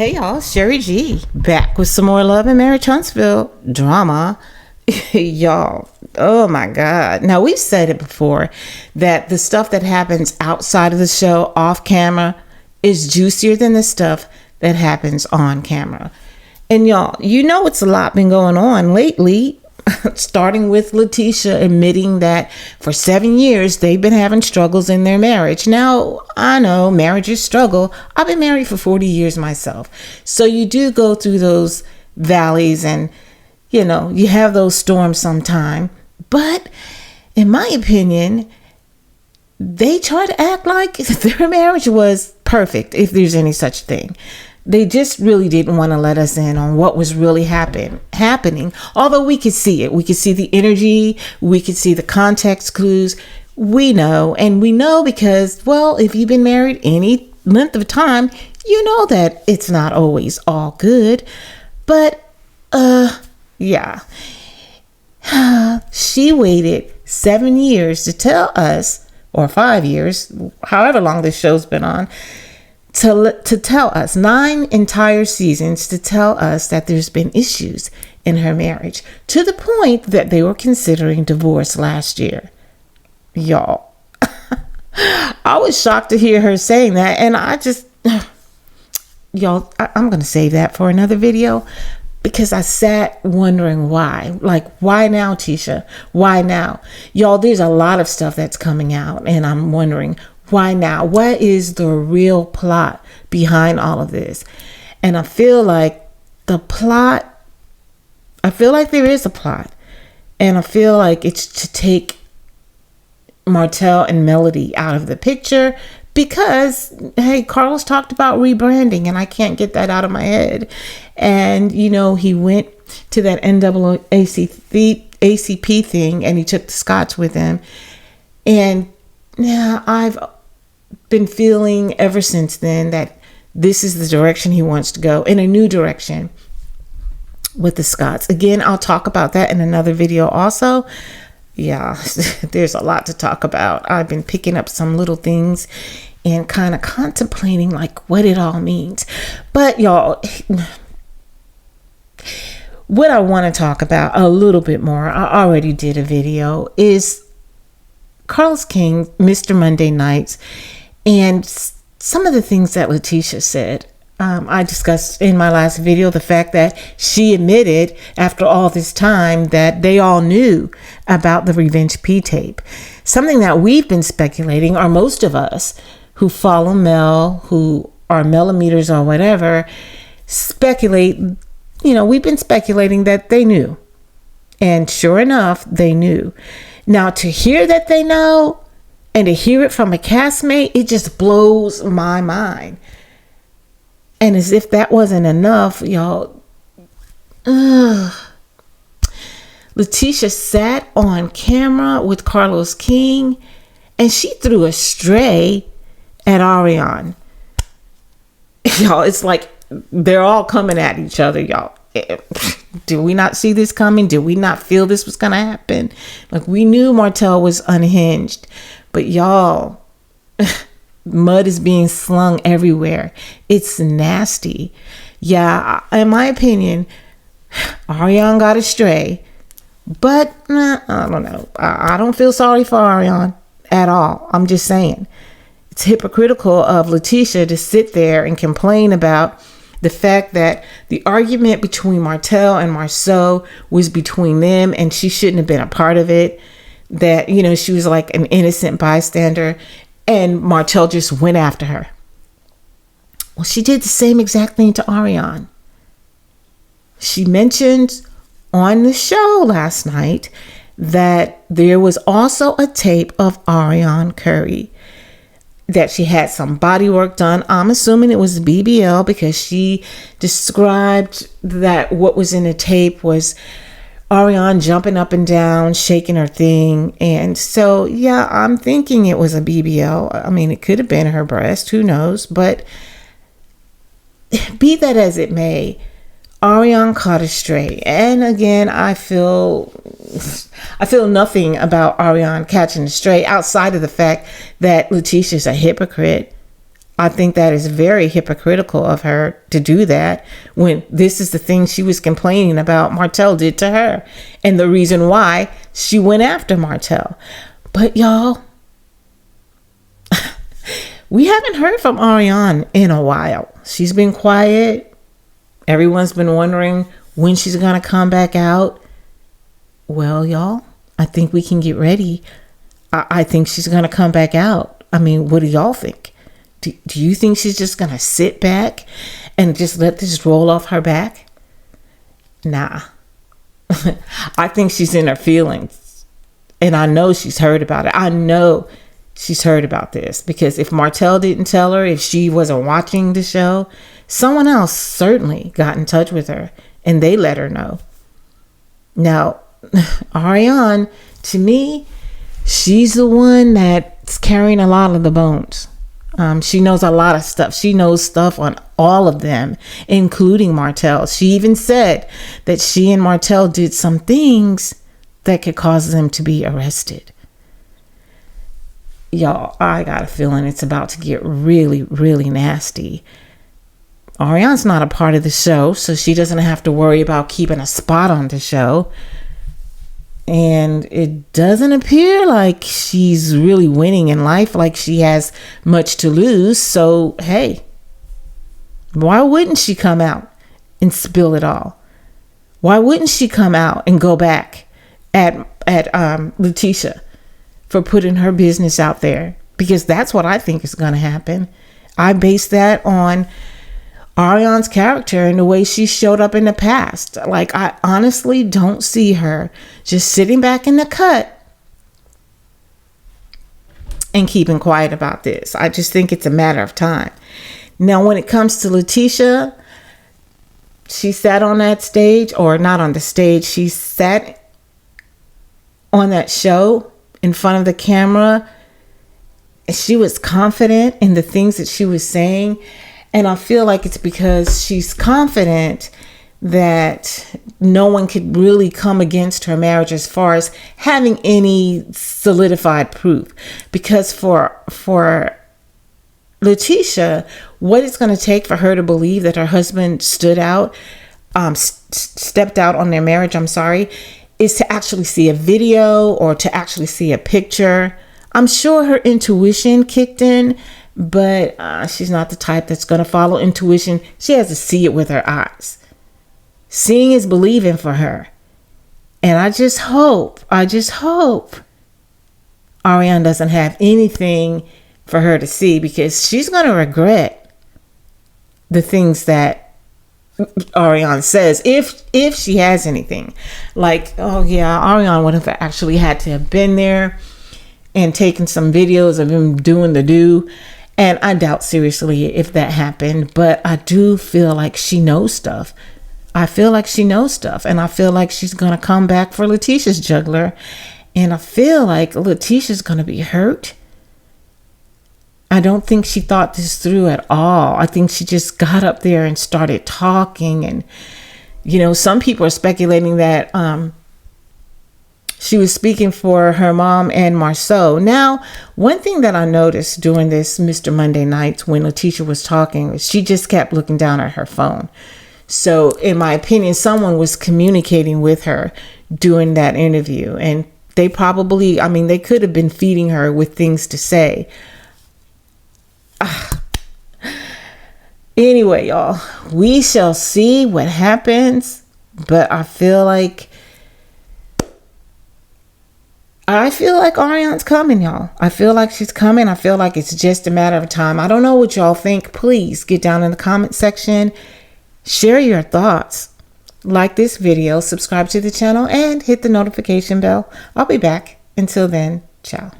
Hey y'all, Sherry G back with some more Love and Marriage Huntsville drama. Y'all, oh my God. Now, we've said it before that the stuff that happens outside of the show off camera is juicier than the stuff that happens on camera. And y'all, you know it's a lot been going on lately. Starting with Letitia admitting that for 7 years they've been having struggles in their marriage. Now, I know marriages struggle. I've been married for 40 years myself. So you do go through those valleys and, you know, you have those storms sometime. But in my opinion, they try to act like their marriage was perfect, if there's any such thing. They just really didn't want to let us in on what was really happening. Although we could see it. We could see the energy. We could see the context clues. We know. And we know because, well, if you've been married any length of time, you know that it's not always all good. But, yeah. She waited 7 years to tell us, or 5 years, however long this show's been on, to tell us, 9 entire seasons to tell us that there's been issues in her marriage, to the point that they were considering divorce last year. Y'all, I was shocked to hear her saying that, and I'm gonna save that for another video, because I sat wondering why. Like, why now, Tisha? Why now? Y'all, there's a lot of stuff that's coming out, and I'm wondering, why now? What is the real plot behind all of this? And I feel like there is a plot. And I feel like it's to take Martell and Melody out of the picture because, hey, Carlos talked about rebranding and I can't get that out of my head. And, you know, he went to that NAACP thing and he took the Scotts with him. And yeah, I've been feeling ever since then that this is the direction he wants to go, in a new direction with the Scotts. Again, I'll talk about that in another video also. Yeah, there's a lot to talk about. I've been picking up some little things and kind of contemplating like what it all means. But y'all, what I want to talk about a little bit more, I already did a video, is Carlos King, Mr. Monday Nights, and some of the things that Letitia said. I discussed in my last video the fact that she admitted after all this time that they all knew about the Revenge P tape. Something that we've been speculating, or most of us who follow Mel, who are millimeters or whatever, speculate, you know, we've been speculating that they knew. And sure enough, they knew. Now, to hear that they know and to hear it from a castmate, it just blows my mind. And as if that wasn't enough, y'all, Letitia sat on camera with Carlos King and she threw a stray at Ariane. Y'all, it's like they're all coming at each other, y'all. Did we not see this coming? Did we not feel this was going to happen? Like, we knew Martell was unhinged, but y'all, mud is being slung everywhere. It's nasty. Yeah, in my opinion, Ariane got astray, but I don't know. I don't feel sorry for Ariane at all. I'm just saying it's hypocritical of Letitia to sit there and complain about the fact that the argument between Martell and Marceau was between them and she shouldn't have been a part of it. That, you know, she was like an innocent bystander and Martell just went after her. Well, she did the same exact thing to Ariane. She mentioned on the show last night that there was also a tape of Ariane Curry, that she had some body work done. I'm assuming it was BBL because she described that what was in the tape was Ariane jumping up and down, shaking her thing. And so, yeah, I'm thinking it was a BBL. I mean, it could have been her breast. Who knows? But be that as it may, Ariane caught a stray. And again, I feel nothing about Ariane catching a stray outside of the fact that Letitia's a hypocrite. I think that is very hypocritical of her to do that when this is the thing she was complaining about Martell did to her and the reason why she went after Martell. But y'all, we haven't heard from Ariane in a while. She's been quiet. Everyone's been wondering when she's going to come back out. Well, y'all, I think we can get ready. I think she's going to come back out. I mean, what do y'all think? Do you think she's just going to sit back and just let this roll off her back? Nah. I think she's in her feelings. And I know she's heard about it. I know she's heard about this because if Martell didn't tell her, if she wasn't watching the show, someone else certainly got in touch with her and they let her know. Now, Ariane, to me, she's the one that's carrying a lot of the bones. She knows a lot of stuff. She knows stuff on all of them, including Martell. She even said that she and Martell did some things that could cause them to be arrested. Y'all, I got a feeling it's about to get really, really nasty. Ariane's not a part of the show, so she doesn't have to worry about keeping a spot on the show. And it doesn't appear like she's really winning in life, like she has much to lose. So, hey, why wouldn't she come out and spill it all? Why wouldn't she come out and go back at Letitia for putting her business out there? Because that's what I think is going to happen. I base that on Ariane's character and the way she showed up in the past. Like, I honestly don't see her just sitting back in the cut and keeping quiet about this. I just think it's a matter of time. Now, when it comes to Letitia, she sat on that stage, or not on the stage, she sat on that show in front of the camera. She was confident in the things that she was saying. And I feel like it's because she's confident that no one could really come against her marriage as far as having any solidified proof. Because for Letitia, what it's going to take for her to believe that her husband stepped out on their marriage, is to actually see a video or to actually see a picture. I'm sure her intuition kicked in, but she's not the type that's going to follow intuition. She has to see it with her eyes. Seeing is believing for her. And I just hope Ariane doesn't have anything for her to see, because she's going to regret the things that Ariane says, if she has anything. Like, oh yeah, Ariane would have actually had to have been there and taken some videos of him doing the do. And I doubt seriously if that happened, but I do feel like she knows stuff. I feel like she knows stuff, and I feel like she's going to come back for Letitia's jugular, and I feel like Letitia's going to be hurt. I don't think she thought this through at all. I think she just got up there and started talking, and, you know, some people are speculating that she was speaking for her mom and Marceau. Now, one thing that I noticed during this Mr. Monday Nights when Letitia was talking was she just kept looking down at her phone. So, in my opinion, someone was communicating with her during that interview. And they probably, they could have been feeding her with things to say. Anyway, y'all, we shall see what happens. But I feel like Ariane's coming, y'all. I feel like she's coming. I feel like it's just a matter of time. I don't know what y'all think. Please get down in the comment section. Share your thoughts. Like this video, subscribe to the channel, and hit the notification bell. I'll be back. Until then, ciao.